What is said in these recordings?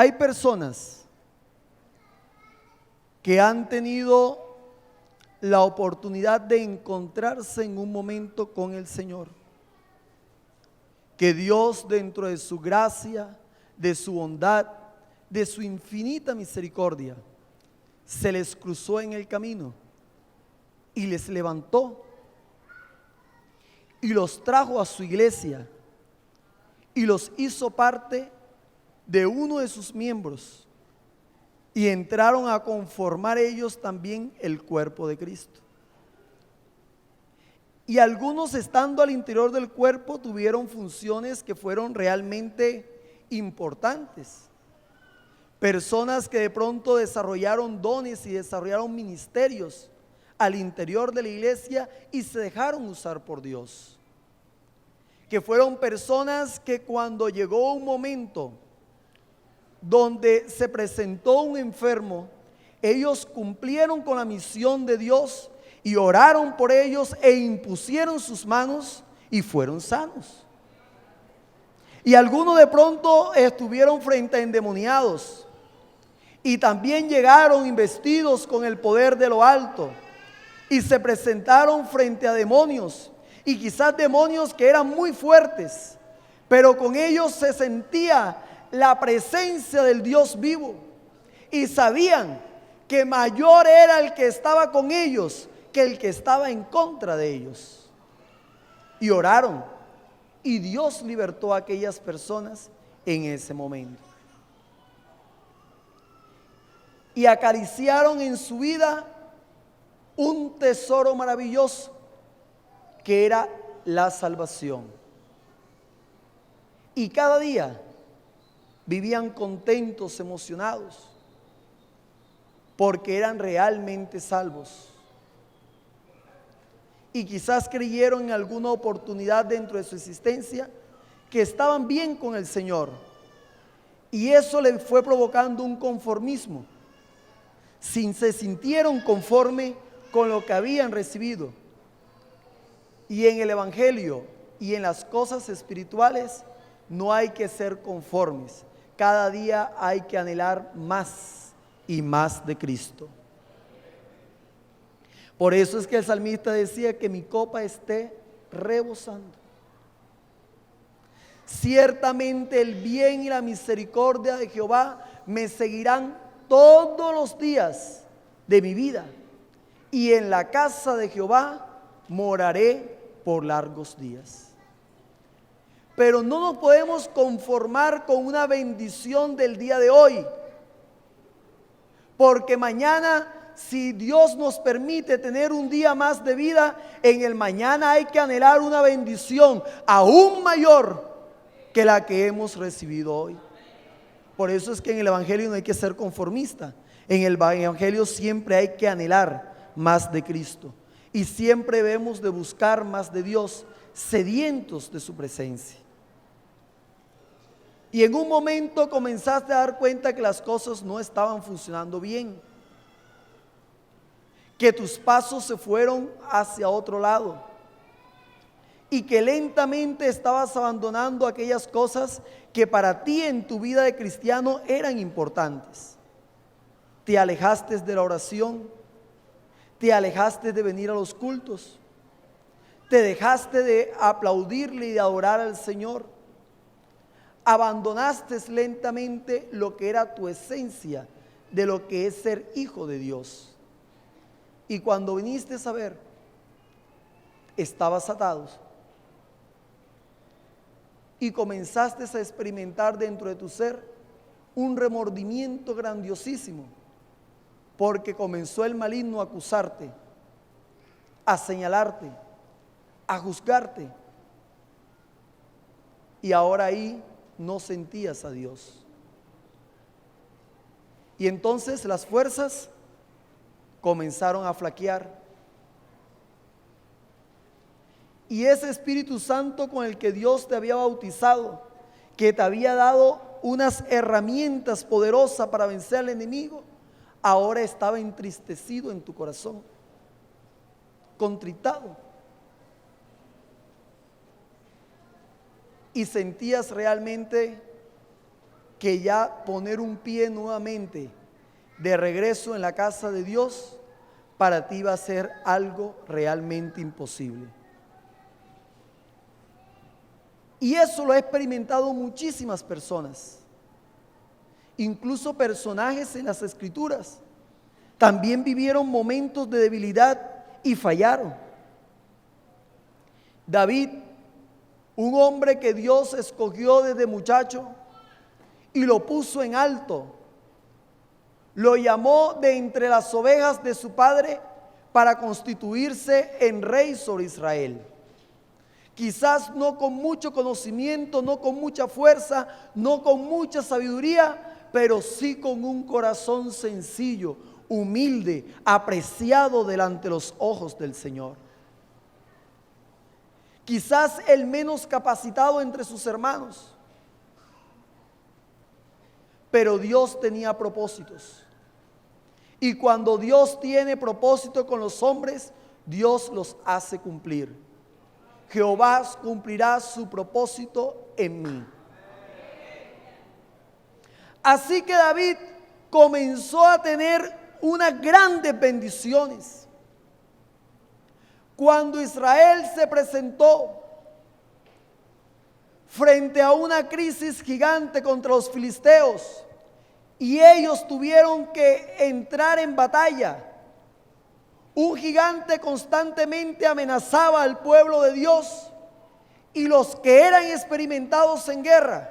Hay personas que han tenido la oportunidad de encontrarse en un momento con el Señor, que Dios, dentro de su gracia, de su bondad, de su infinita misericordia, se les cruzó en el camino y les levantó y los trajo a su iglesia y los hizo parte de uno de sus miembros, y entraron a conformar ellos también el cuerpo de Cristo. Y algunos, estando al interior del cuerpo, tuvieron funciones que fueron realmente importantes. Personas que de pronto desarrollaron dones y desarrollaron ministerios al interior de la iglesia y se dejaron usar por Dios. Que fueron personas que cuando llegó un momento donde se presentó un enfermo, ellos cumplieron con la misión de Dios y oraron por ellos e impusieron sus manos y fueron sanos. Y algunos de pronto estuvieron frente a endemoniados y también llegaron investidos con el poder de lo alto y se presentaron frente a demonios, y quizás demonios que eran muy fuertes, pero con ellos se sentía la presencia del Dios vivo, y sabían que mayor era el que estaba con ellos que el que estaba en contra de ellos. Y oraron, y Dios libertó a aquellas personas en ese momento. Y acariciaron en su vida un tesoro maravilloso, que era la salvación. Y cada día vivían contentos, emocionados, porque eran realmente salvos. Y quizás creyeron en alguna oportunidad dentro de su existencia que estaban bien con el Señor, y eso les fue provocando un conformismo. Se sintieron conforme con lo que habían recibido. Y en el Evangelio y en las cosas espirituales no hay que ser conformes. Cada día hay que anhelar más y más de Cristo. Por eso es que el salmista decía que mi copa esté rebosando. Ciertamente el bien y la misericordia de Jehová me seguirán todos los días de mi vida, y en la casa de Jehová moraré por largos días. Pero no nos podemos conformar con una bendición del día de hoy, porque mañana, si Dios nos permite tener un día más de vida, en el mañana hay que anhelar una bendición aún mayor que la que hemos recibido hoy. Por eso es que en el Evangelio no hay que ser conformista. En el Evangelio siempre hay que anhelar más de Cristo, y siempre debemos de buscar más de Dios, sedientos de su presencia. Y en un momento comenzaste a dar cuenta que las cosas no estaban funcionando bien, que tus pasos se fueron hacia otro lado, y que lentamente estabas abandonando aquellas cosas que para ti en tu vida de cristiano eran importantes. Te alejaste de la oración, te alejaste de venir a los cultos, te dejaste de aplaudirle y de adorar al Señor, abandonaste lentamente lo que era tu esencia de lo que es ser hijo de Dios. Y cuando viniste a ver, estabas atados y comenzaste a experimentar dentro de tu ser un remordimiento grandiosísimo, porque comenzó el maligno a acusarte, a señalarte, a juzgarte, y ahora ahí no sentías a Dios. Y entonces las fuerzas comenzaron a flaquear, y ese Espíritu Santo con el que Dios te había bautizado, que te había dado unas herramientas poderosas para vencer al enemigo, ahora estaba entristecido en tu corazón, contritado, y sentías realmente que ya poner un pie nuevamente de regreso en la casa de Dios para ti va a ser algo realmente imposible. Y eso lo he experimentado muchísimas personas, incluso personajes en las Escrituras. También vivieron momentos de debilidad y fallaron. David, un hombre que Dios escogió desde muchacho y lo puso en alto, lo llamó de entre las ovejas de su padre para constituirse en rey sobre Israel. Quizás no con mucho conocimiento, no con mucha fuerza, no con mucha sabiduría, pero sí con un corazón sencillo, humilde, apreciado delante de los ojos del Señor. Quizás el menos capacitado entre sus hermanos, pero Dios tenía propósitos. Y cuando Dios tiene propósito con los hombres, Dios los hace cumplir. Jehová cumplirá su propósito en mí. Así que David comenzó a tener unas grandes bendiciones. Cuando Israel se presentó frente a una crisis gigante contra los filisteos y ellos tuvieron que entrar en batalla, un gigante constantemente amenazaba al pueblo de Dios y los que eran experimentados en guerra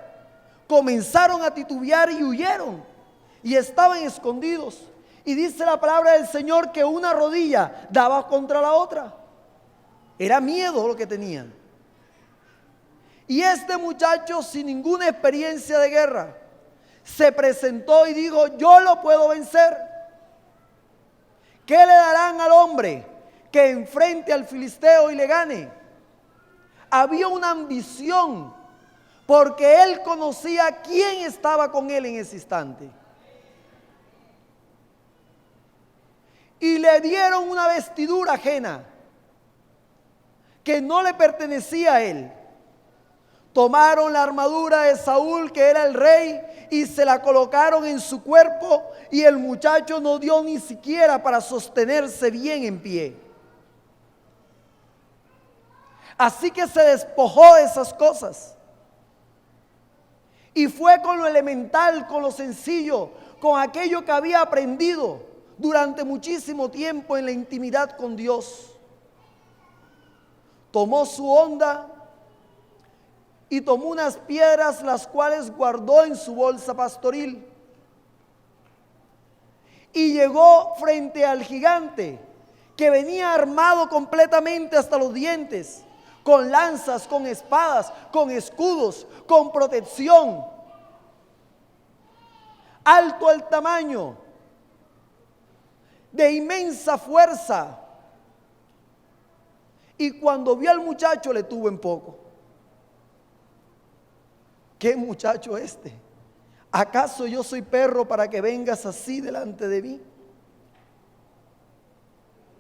comenzaron a titubear y huyeron y estaban escondidos. Y dice la palabra del Señor que una rodilla daba contra la otra. Era miedo lo que tenían. Y este muchacho, sin ninguna experiencia de guerra, se presentó y dijo: yo lo puedo vencer. ¿Qué le darán al hombre que enfrente al filisteo y le gane? Había una ambición, porque él conocía quién estaba con él en ese instante. Y le dieron una vestidura ajena que no le pertenecía a él. Tomaron la armadura de Saúl, que era el rey, y se la colocaron en su cuerpo, y el muchacho no dio ni siquiera para sostenerse bien en pie. Así que se despojó de esas cosas y fue con lo elemental, con lo sencillo, con aquello que había aprendido durante muchísimo tiempo en la intimidad con Dios. Tomó su honda y tomó unas piedras, las cuales guardó en su bolsa pastoril. Y llegó frente al gigante, que venía armado completamente hasta los dientes, con lanzas, con espadas, con escudos, con protección, alto al tamaño, de inmensa fuerza. Y cuando vio al muchacho le tuvo en poco. ¿Qué muchacho este? ¿Acaso yo soy perro para que vengas así delante de mí?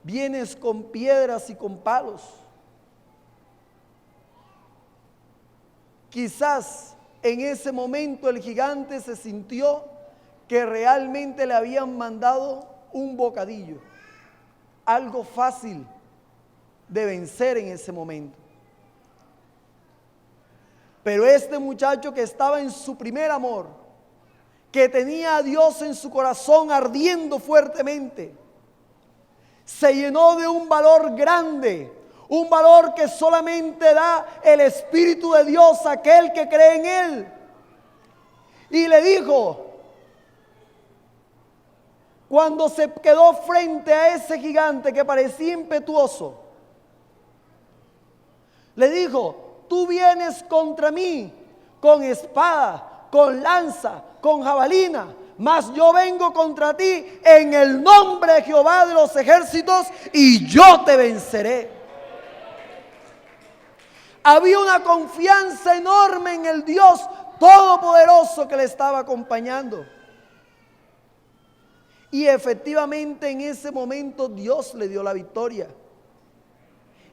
Vienes con piedras y con palos. Quizás en ese momento el gigante se sintió que realmente le habían mandado un bocadillo, algo fácil de vencer en ese momento. Pero este muchacho, que estaba en su primer amor, que tenía a Dios en su corazón ardiendo fuertemente, se llenó de un valor grande, un valor que solamente da el Espíritu de Dios a aquel que cree en Él. Y le dijo, cuando se quedó frente a ese gigante que parecía impetuoso, le dijo: tú vienes contra mí con espada, con lanza, con jabalina, mas yo vengo contra ti en el nombre de Jehová de los ejércitos, y yo te venceré. Había una confianza enorme en el Dios todopoderoso que le estaba acompañando. Y efectivamente en ese momento Dios le dio la victoria.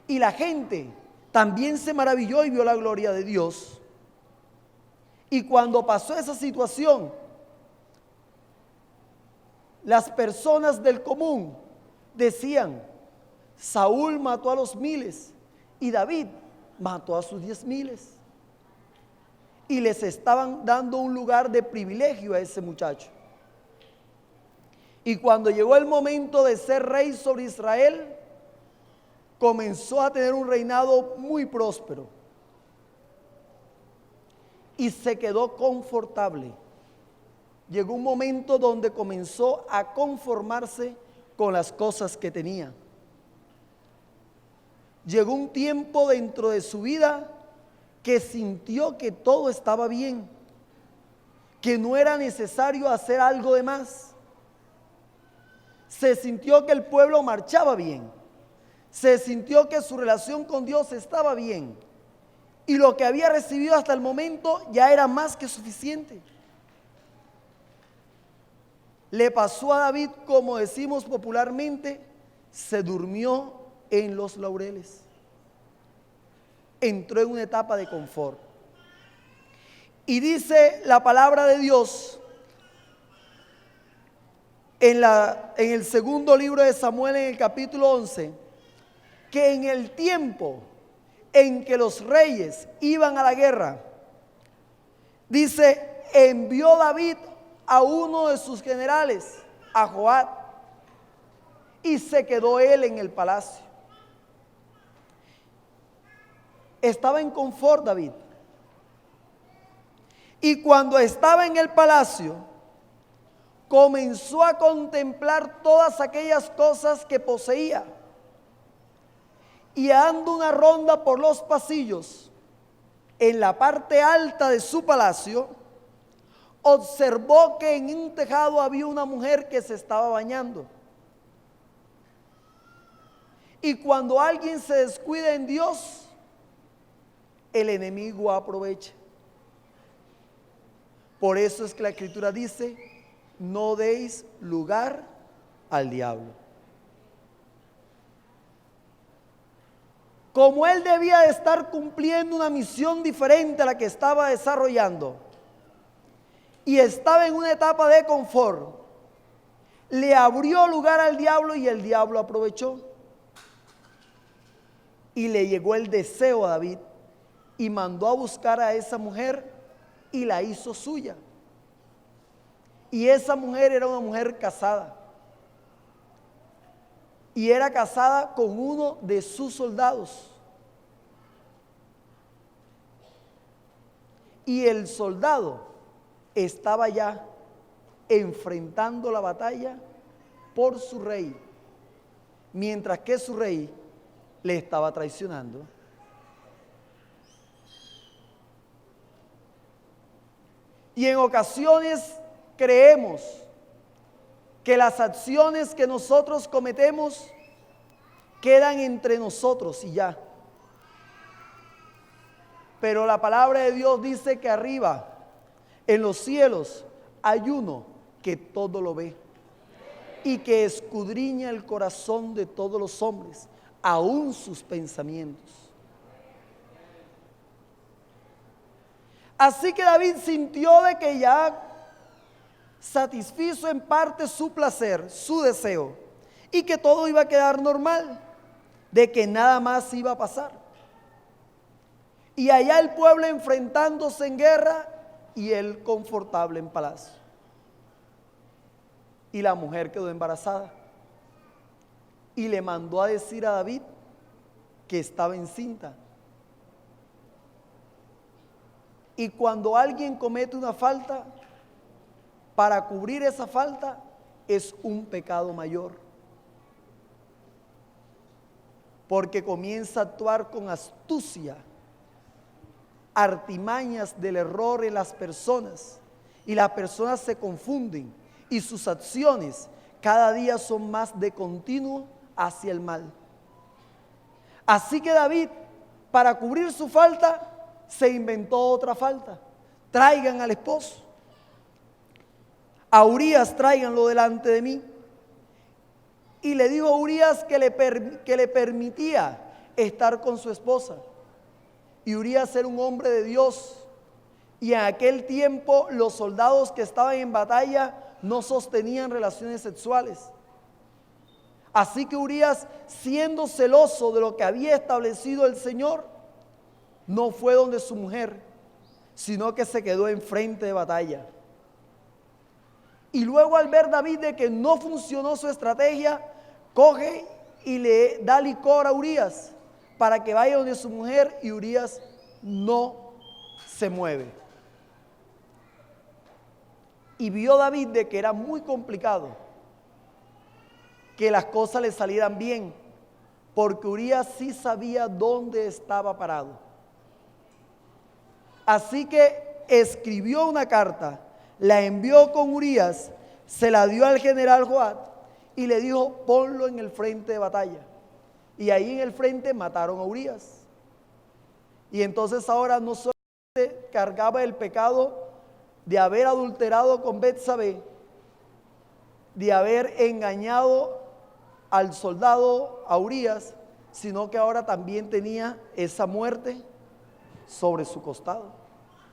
Y la gente también se maravilló y vio la gloria de Dios. Y cuando pasó esa situación, las personas del común decían: Saúl mató a los 1000 y David mató a sus 10,000. Y les estaban dando un lugar de privilegio a ese muchacho. Y cuando llegó el momento de ser rey sobre Israel, comenzó a tener un reinado muy próspero. Y se quedó confortable. Llegó un momento donde comenzó a conformarse con las cosas que tenía. Llegó un tiempo dentro de su vida que sintió que todo estaba bien, que no era necesario hacer algo de más. Se sintió que el pueblo marchaba bien, se sintió que su relación con Dios estaba bien, y lo que había recibido hasta el momento ya era más que suficiente. Le pasó a David, como decimos popularmente, se durmió en los laureles. Entró en una etapa de confort. Y dice la palabra de Dios en el segundo libro de Samuel, en el capítulo 11, que en el tiempo en que los reyes iban a la guerra, dice, envió David a uno de sus generales, a Joab, y se quedó él en el palacio. Estaba en confort David. Y cuando estaba en el palacio, comenzó a contemplar todas aquellas cosas que poseía. Y dando una ronda por los pasillos, en la parte alta de su palacio, observó que en un tejado había una mujer que se estaba bañando. Y cuando alguien se descuida en Dios, el enemigo aprovecha. Por eso es que la Escritura dice: no deis lugar al diablo. Como él debía de estar cumpliendo una misión diferente a la que estaba desarrollando, y estaba en una etapa de confort, le abrió lugar al diablo, y el diablo aprovechó. Y le llegó el deseo a David, y mandó a buscar a esa mujer y la hizo suya. Y esa mujer era una mujer casada, y era casada con uno de sus soldados. Y el soldado estaba ya enfrentando la batalla por su rey, mientras que su rey le estaba traicionando. Y en ocasiones creemos que las acciones que nosotros cometemos quedan entre nosotros y ya. Pero la palabra de Dios dice que arriba, en los cielos, hay uno que todo lo ve y que escudriña el corazón de todos los hombres, aún sus pensamientos. Así que David sintió de que ya satisfizo en parte su placer, su deseo, y que todo iba a quedar normal, de que nada más iba a pasar. Y allá el pueblo enfrentándose en guerra y él confortable en palacio. Y la mujer quedó embarazada y le mandó a decir a David que estaba encinta. Y cuando alguien comete una falta, para cubrir esa falta es un pecado mayor, porque comienza a actuar con astucia, artimañas del error en las personas, y las personas se confunden y sus acciones cada día son más de continuo hacia el mal. Así que David, para cubrir su falta, se inventó otra falta. Traigan al esposo. A Urías tráiganlo delante de mí. Y le dijo a Urías que le permitía estar con su esposa. Y Urías era un hombre de Dios Y en aquel tiempo los soldados que estaban en batalla no sostenían relaciones sexuales. Así que Urías, siendo celoso de lo que había establecido el Señor, no fue donde su mujer, sino que se quedó enfrente de batalla. Y luego, al ver David de que no funcionó su estrategia, coge y le da licor a Urías para que vaya donde su mujer, y Urías no se mueve. Y vio David de que era muy complicado que las cosas le salieran bien, porque Urías sí sabía dónde estaba parado. Así que escribió una carta, la envió con Urías, se la dio al general Joab y le dijo: ponlo en el frente de batalla. Y ahí en el frente mataron a Urías. Y entonces ahora no solamente cargaba el pecado de haber adulterado con Betsabé, de haber engañado al soldado, a Urías, sino que ahora también tenía esa muerte sobre su costado.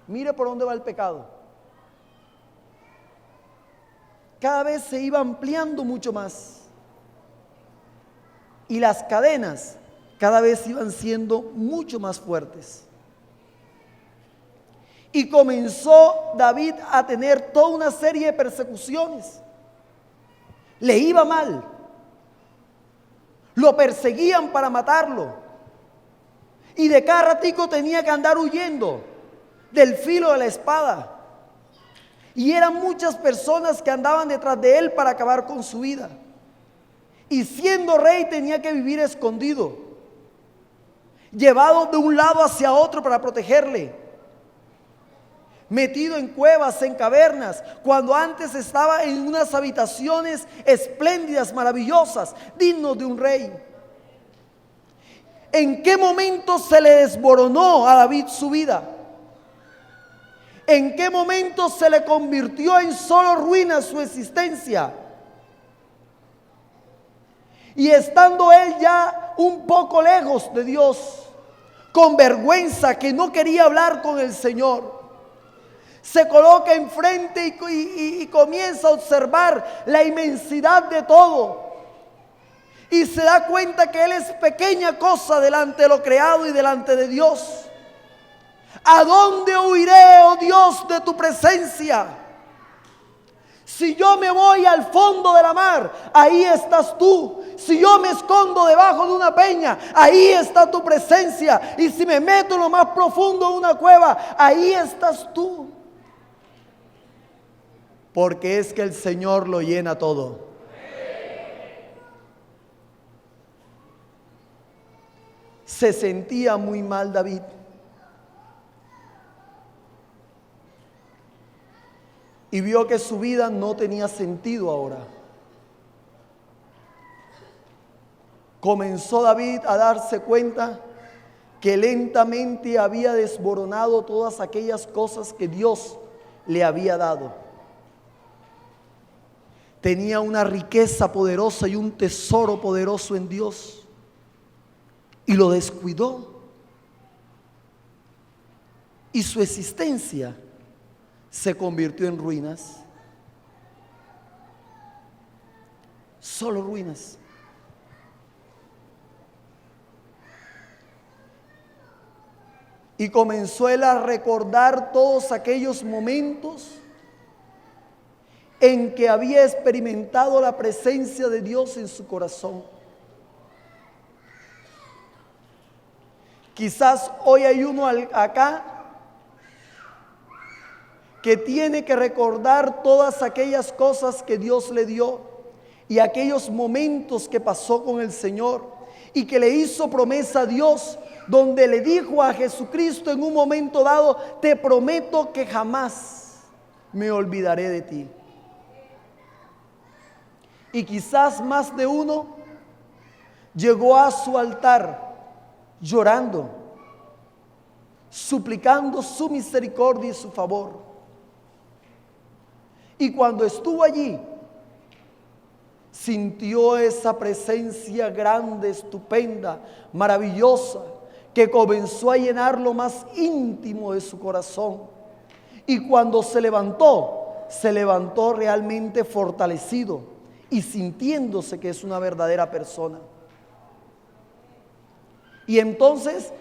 Mire por dónde va el pecado. Cada vez se iba ampliando mucho más, y las cadenas cada vez iban siendo mucho más fuertes. Y comenzó David a tener toda una serie de persecuciones. Le iba mal. Lo perseguían para matarlo. Y de cada ratico tenía que andar huyendo del filo de la espada. Y eran muchas personas que andaban detrás de él para acabar con su vida. Y siendo rey tenía que vivir escondido, llevado de un lado hacia otro para protegerle, metido en cuevas, en cavernas, cuando antes estaba en unas habitaciones espléndidas, maravillosas, dignos de un rey. ¿En qué momento se le desmoronó a David su vida? ¿En qué momento se le convirtió en solo ruinas su existencia? Y estando él ya un poco lejos de Dios, con vergüenza, que no quería hablar con el Señor, se coloca enfrente y comienza a observar la inmensidad de todo. Y se da cuenta que él es pequeña cosa delante de lo creado y delante de Dios. ¿A dónde huiré, oh Dios, de tu presencia? Si yo me voy al fondo de la mar, ahí estás tú. Si yo me escondo debajo de una peña, ahí está tu presencia. Y si me meto en lo más profundo de una cueva, ahí estás tú. Porque es que el Señor lo llena todo. Se sentía muy mal David. Y vio que su vida no tenía sentido ahora. Comenzó David a darse cuenta que lentamente había desmoronado todas aquellas cosas que Dios le había dado. Tenía una riqueza poderosa y un tesoro poderoso en Dios, y lo descuidó. Y su existencia se convirtió en ruinas. Solo ruinas. Y comenzó él a recordar todos aquellos momentos en que había experimentado la presencia de Dios en su corazón. Quizás hoy hay uno acá que tiene que recordar todas aquellas cosas que Dios le dio y aquellos momentos que pasó con el Señor, y que le hizo promesa a Dios, donde le dijo a Jesucristo en un momento dado: te prometo que jamás me olvidaré de ti. Y quizás más de uno llegó a su altar llorando, suplicando su misericordia y su favor. Y cuando estuvo allí, sintió esa presencia grande, estupenda, maravillosa, que comenzó a llenar lo más íntimo de su corazón. Y cuando se levantó realmente fortalecido y sintiéndose que es una verdadera persona. Y entonces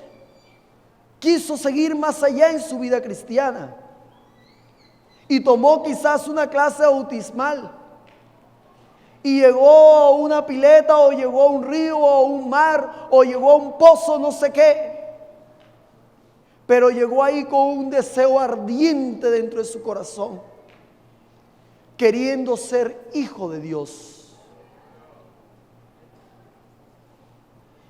quiso seguir más allá en su vida cristiana y tomó quizás una clase bautismal y llegó a una pileta o llegó a un río o a un mar o llegó a un pozo, no sé qué, pero llegó ahí con un deseo ardiente dentro de su corazón, queriendo ser hijo de Dios.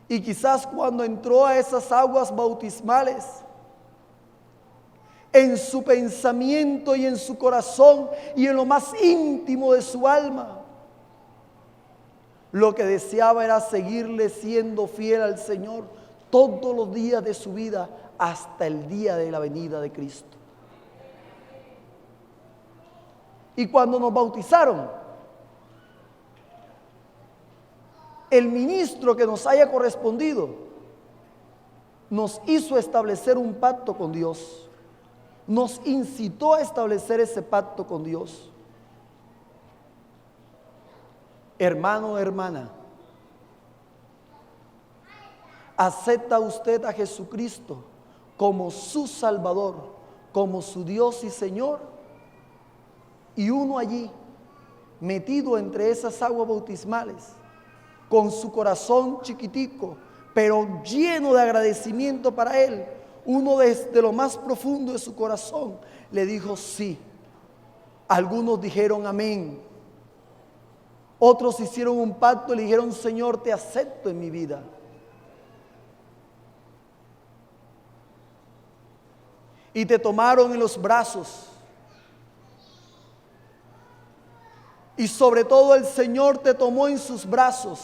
Y quizás cuando entró a esas aguas bautismales, en su pensamiento y en su corazón y en lo más íntimo de su alma, lo que deseaba era seguirle siendo fiel al Señor todos los días de su vida hasta el día de la venida de Cristo. Y cuando nos bautizaron, el ministro que nos haya correspondido nos hizo establecer un pacto con Dios, nos incitó a establecer ese pacto con Dios. Hermano, hermana, ¿acepta usted a Jesucristo como su Salvador, como su Dios y Señor? Y uno allí, metido entre esas aguas bautismales, con su corazón chiquitico, pero lleno de agradecimiento para Él, uno desde lo más profundo de su corazón le dijo sí. Algunos dijeron amén. Otros hicieron un pacto y le dijeron: Señor, te acepto en mi vida. Y te tomaron en los brazos. Y sobre todo el Señor te tomó en sus brazos.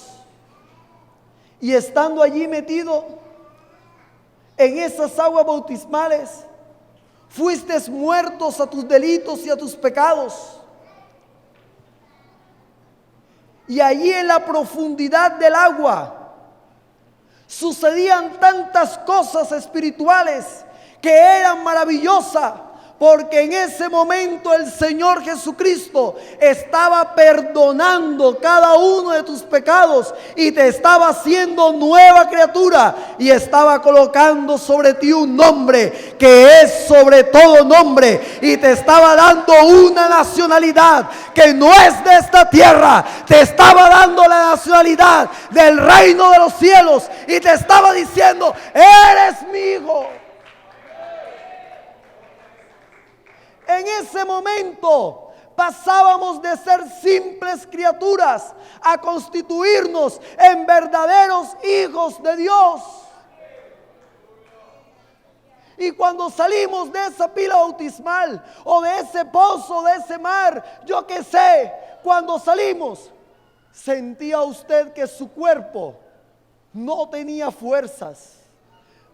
Y estando allí metido en esas aguas bautismales, fuiste muertos a tus delitos y a tus pecados. Y allí en la profundidad del agua sucedían tantas cosas espirituales que eran maravillosas, porque en ese momento el Señor Jesucristo estaba perdonando cada uno de tus pecados y te estaba haciendo nueva criatura y estaba colocando sobre ti un nombre que es sobre todo nombre, y te estaba dando una nacionalidad que no es de esta tierra, te estaba dando la nacionalidad del reino de los cielos y te estaba diciendo: eres mi hijo. En ese momento pasábamos de ser simples criaturas a constituirnos en verdaderos hijos de Dios. Y cuando salimos de esa pila bautismal o de ese pozo, de ese mar, yo qué sé, cuando salimos, sentía usted que su cuerpo no tenía fuerzas.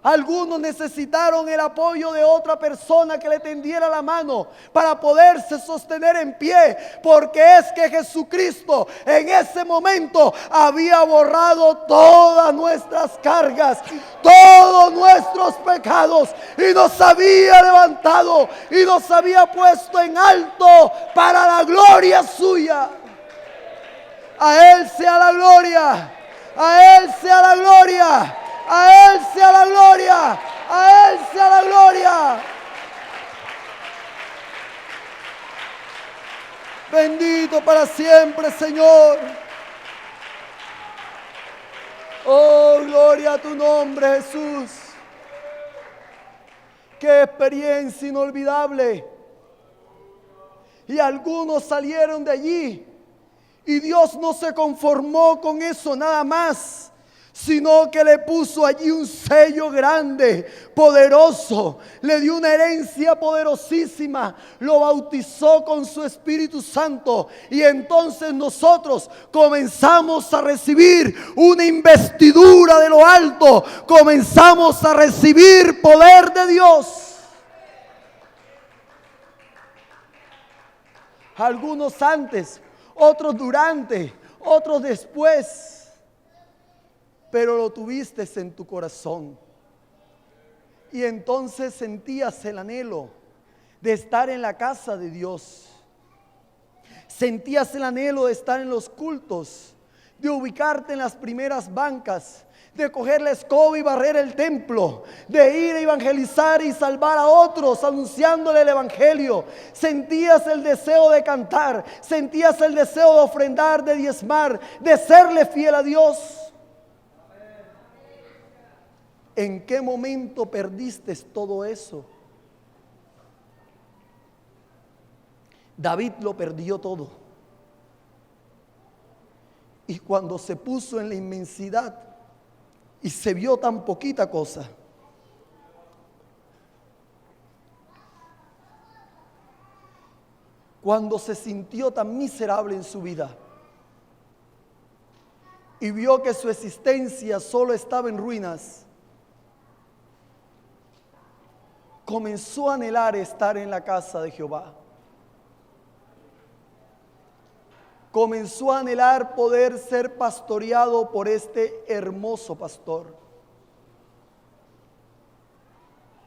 Algunos necesitaron el apoyo de otra persona que le tendiera la mano para poderse sostener en pie, porque es que Jesucristo en ese momento había borrado todas nuestras cargas, todos nuestros pecados, y nos había levantado y nos había puesto en alto para la gloria suya. A Él sea la gloria, a Él sea la gloria. A Él sea la gloria, a Él sea la gloria. Bendito para siempre, Señor. Oh, gloria a tu nombre, Jesús. Qué experiencia inolvidable. Y algunos salieron de allí y Dios no se conformó con eso nada más, sino que le puso allí un sello grande, poderoso, le dio una herencia poderosísima, lo bautizó con su Espíritu Santo, y entonces nosotros comenzamos a recibir una investidura de lo alto, comenzamos a recibir poder de Dios. Algunos antes, otros durante, otros después, pero lo tuviste en tu corazón. Y entonces sentías el anhelo de estar en la casa de Dios. Sentías el anhelo de estar en los cultos, de ubicarte en las primeras bancas, de coger la escoba y barrer el templo, de ir a evangelizar y salvar a otros anunciándole el evangelio. Sentías el deseo de cantar, sentías el deseo de ofrendar, de diezmar, de serle fiel a Dios. ¿En qué momento perdiste todo eso? David lo perdió todo. Y cuando se puso en la inmensidad y se vio tan poquita cosa, cuando se sintió tan miserable en su vida y vio que su existencia solo estaba en ruinas, comenzó a anhelar estar en la casa de Jehová. Comenzó a anhelar poder ser pastoreado por este hermoso pastor.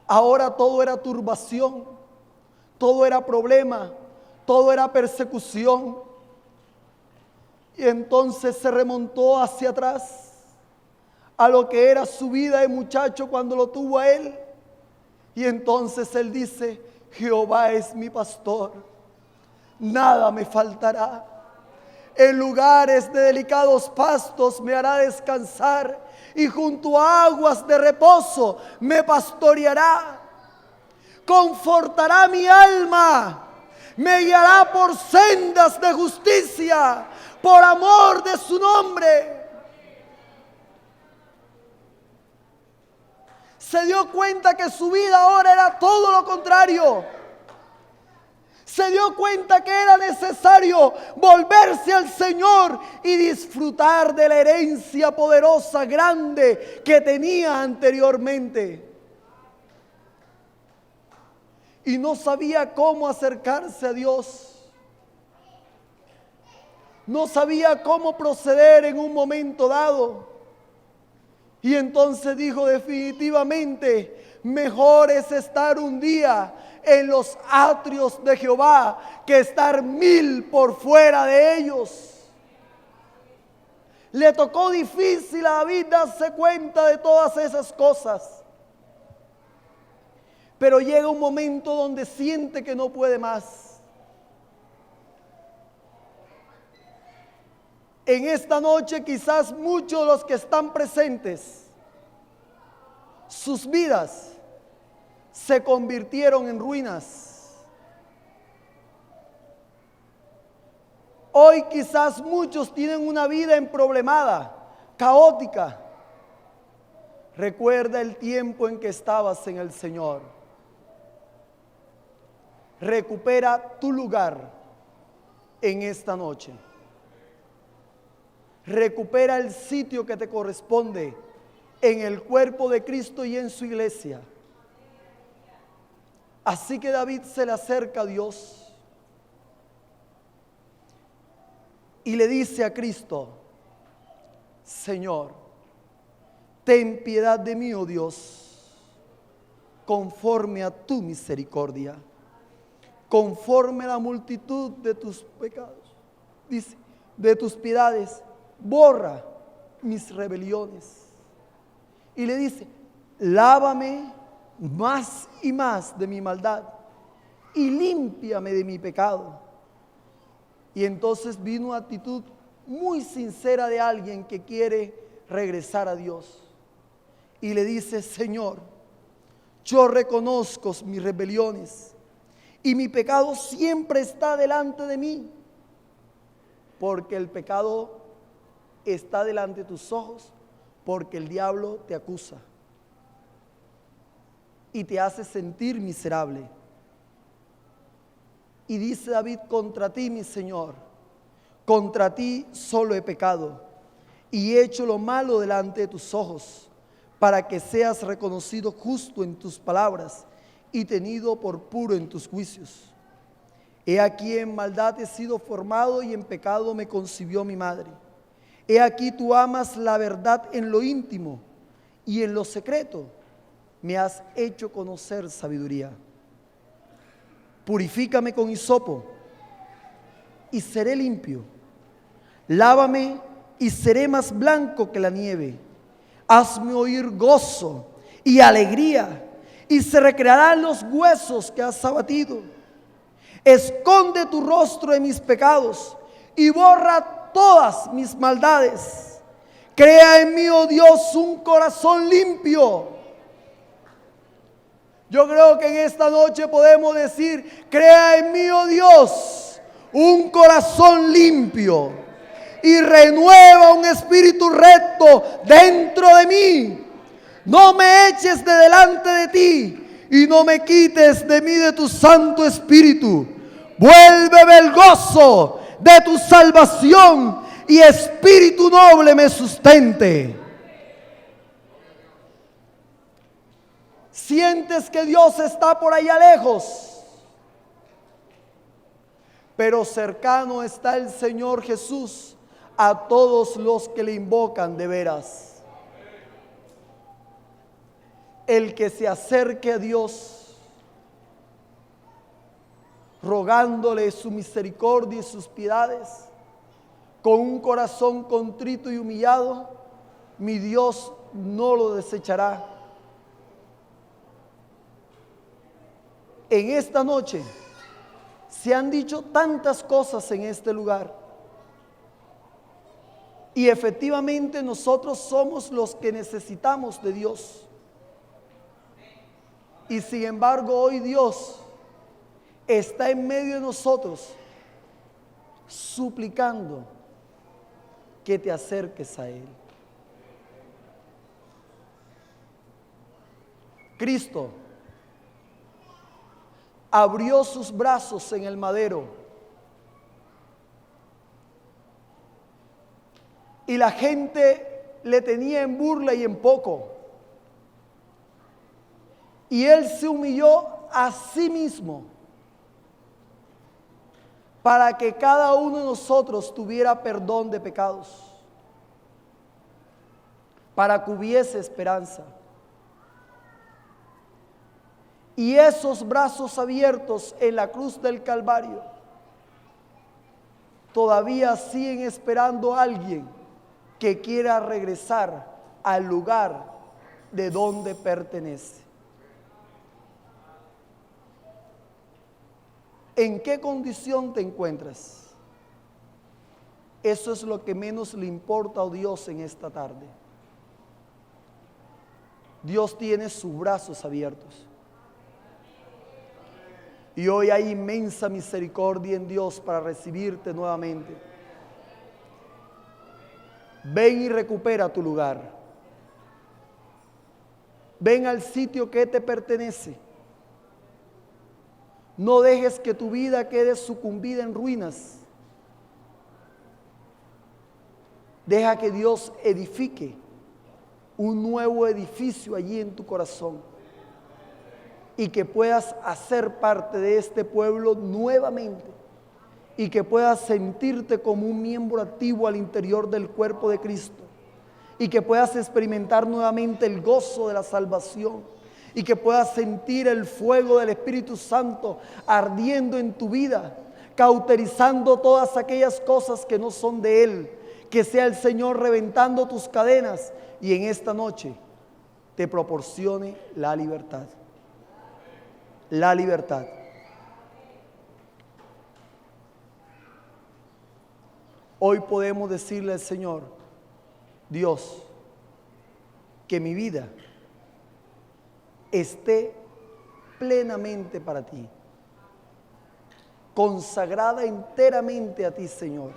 Ahora todo era turbación, todo era problema, todo era persecución. Y entonces se remontó hacia atrás a lo que era su vida de muchacho cuando lo tuvo a él. Y entonces él dice: Jehová es mi pastor, nada me faltará. En lugares de delicados pastos me hará descansar, y junto a aguas de reposo me pastoreará. Confortará mi alma, me guiará por sendas de justicia, por amor de su nombre. Se dio cuenta que su vida ahora era todo lo contrario. Se dio cuenta que era necesario volverse al Señor y disfrutar de la herencia poderosa, grande que tenía anteriormente. Y no sabía cómo acercarse a Dios. No sabía cómo proceder en un momento dado. Y entonces dijo: definitivamente, mejor es estar un día en los atrios de Jehová que estar 1000 por fuera de ellos. Le tocó difícil a David darse cuenta de todas esas cosas, pero llega un momento donde siente que no puede más. En esta noche quizás muchos de los que están presentes, sus vidas se convirtieron en ruinas. Hoy quizás muchos tienen una vida emproblemada, caótica. Recuerda el tiempo en que estabas en el Señor. Recupera tu lugar en esta noche. Recupera el sitio que te corresponde en el cuerpo de Cristo y en su iglesia. Así que David se le acerca a Dios y le dice a Cristo: Señor, ten piedad de mí, oh Dios, conforme a tu misericordia, conforme a la multitud de tus pecados, dice, de tus piedades, borra mis rebeliones. Y le dice: lávame más y más de mi maldad y límpiame de mi pecado. Y entonces vino una actitud muy sincera de alguien que quiere regresar a Dios y le dice: Señor, yo reconozco mis rebeliones y mi pecado siempre está delante de mí, porque el pecado está delante de tus ojos, porque el diablo te acusa y te hace sentir miserable. Y dice David: contra ti, mi Señor, contra ti solo he pecado y he hecho lo malo delante de tus ojos, para que seas reconocido justo en tus palabras y tenido por puro en tus juicios. He aquí en maldad he sido formado y en pecado me concibió mi madre. He aquí tú amas la verdad en lo íntimo y en lo secreto me has hecho conocer sabiduría. Purifícame con hisopo y seré limpio. Lávame y seré más blanco que la nieve. Hazme oír gozo y alegría, y se recrearán los huesos que has abatido. Esconde tu rostro de mis pecados y borra todas mis maldades. Crea en mí, oh Dios, un corazón limpio. Yo creo que en esta noche podemos decir: crea en mí, oh Dios, un corazón limpio y renueva un espíritu recto dentro de mí. No me eches de delante de ti y no me quites de mí de tu Santo Espíritu. Vuélveme el gozo de tu salvación y espíritu noble me sustente. Sientes que Dios está por allá lejos, pero cercano está el Señor Jesús a todos los que le invocan de veras. El que se acerque a Dios, rogándole su misericordia y sus piedades, con un corazón contrito y humillado, mi Dios no lo desechará. En esta noche se han dicho tantas cosas en este lugar, y efectivamente nosotros somos los que necesitamos de Dios. Y sin embargo hoy Dios está en medio de nosotros suplicando que te acerques a Él. Cristo abrió sus brazos en el madero y la gente le tenía en burla y en poco. Y Él se humilló a sí mismo para que cada uno de nosotros tuviera perdón de pecados, para que hubiese esperanza. Y esos brazos abiertos en la cruz del Calvario todavía siguen esperando a alguien que quiera regresar al lugar de donde pertenece. ¿En qué condición te encuentras? Eso es lo que menos le importa a Dios en esta tarde. Dios tiene sus brazos abiertos. Y hoy hay inmensa misericordia en Dios para recibirte nuevamente. Ven y recupera tu lugar. Ven al sitio que te pertenece. No dejes que tu vida quede sucumbida en ruinas. Deja que Dios edifique un nuevo edificio allí en tu corazón y que puedas hacer parte de este pueblo nuevamente y que puedas sentirte como un miembro activo al interior del cuerpo de Cristo y que puedas experimentar nuevamente el gozo de la salvación y que puedas sentir el fuego del Espíritu Santo ardiendo en tu vida, cauterizando todas aquellas cosas que no son de Él. Que sea el Señor reventando tus cadenas y en esta noche te proporcione la libertad. La libertad. Hoy podemos decirle al Señor: Dios, que mi vida esté plenamente para ti, consagrada enteramente a ti, Señor.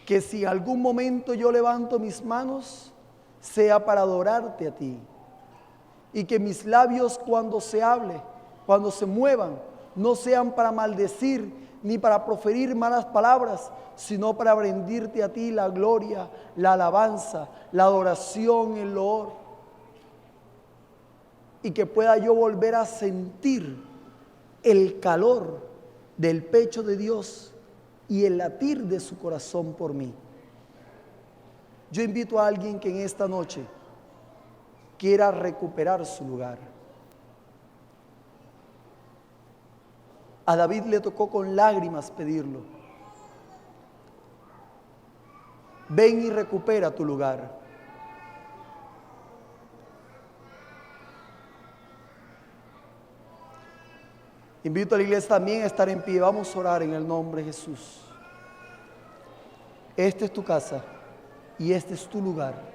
Que si en algún momento yo levanto mis manos, sea para adorarte a ti, y que mis labios cuando se hable, cuando se muevan, no sean para maldecir ni para proferir malas palabras, sino para rendirte a ti la gloria, la alabanza, la adoración, el loor. Y que pueda yo volver a sentir el calor del pecho de Dios y el latir de su corazón por mí. Yo invito a alguien que en esta noche quiera recuperar su lugar. A David le tocó con lágrimas pedirlo. Ven y recupera tu lugar. Invito a la iglesia también a estar en pie. Vamos a orar en el nombre de Jesús. Esta es tu casa y este es tu lugar.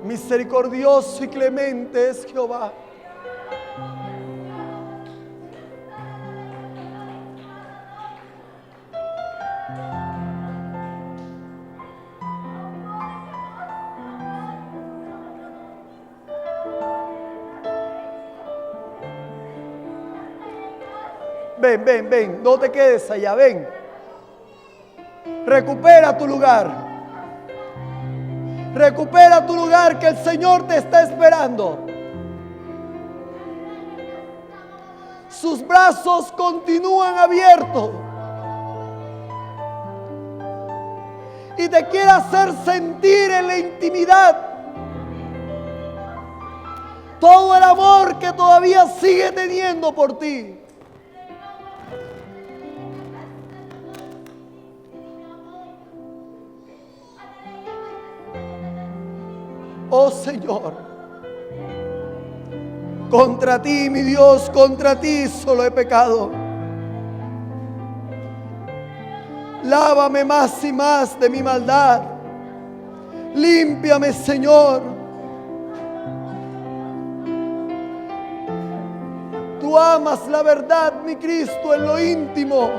Misericordioso y clemente es Jehová. Ven, ven, ven, no te quedes allá, ven. Recupera tu lugar. Recupera tu lugar, que el Señor te está esperando. Sus brazos continúan abiertos y te quiere hacer sentir en la intimidad todo el amor que todavía sigue teniendo por ti. Oh Señor, contra ti, mi Dios, contra ti solo he pecado. Lávame más y más de mi maldad. Límpiame, Señor. Tú amas la verdad, mi Cristo, en lo íntimo.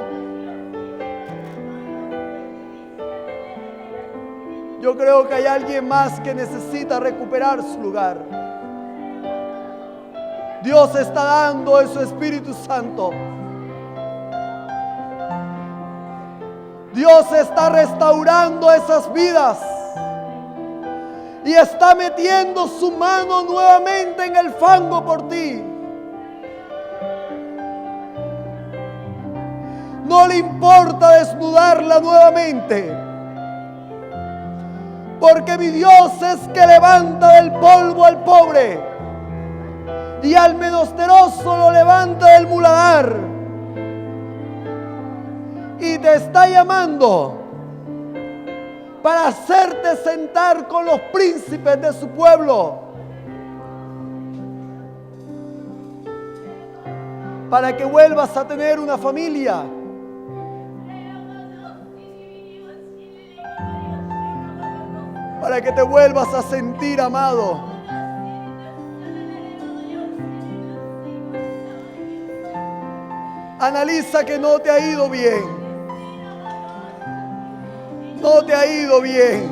Yo creo que hay alguien más que necesita recuperar su lugar. Dios está dando en su Espíritu Santo. Dios está restaurando esas vidas y está metiendo su mano nuevamente en el fango por ti. No le importa desnudarla nuevamente, porque mi Dios es que levanta del polvo al pobre y al menesteroso lo levanta del muladar. Y te está llamando para hacerte sentar con los príncipes de su pueblo, para que vuelvas a tener una familia, para que te vuelvas a sentir amado. Analiza que no te ha ido bien. No te ha ido bien.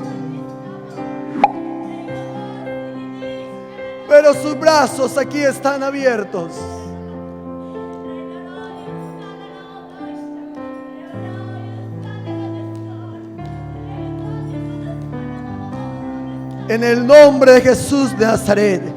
Pero sus brazos aquí están abiertos. En el nombre de Jesús de Nazaret.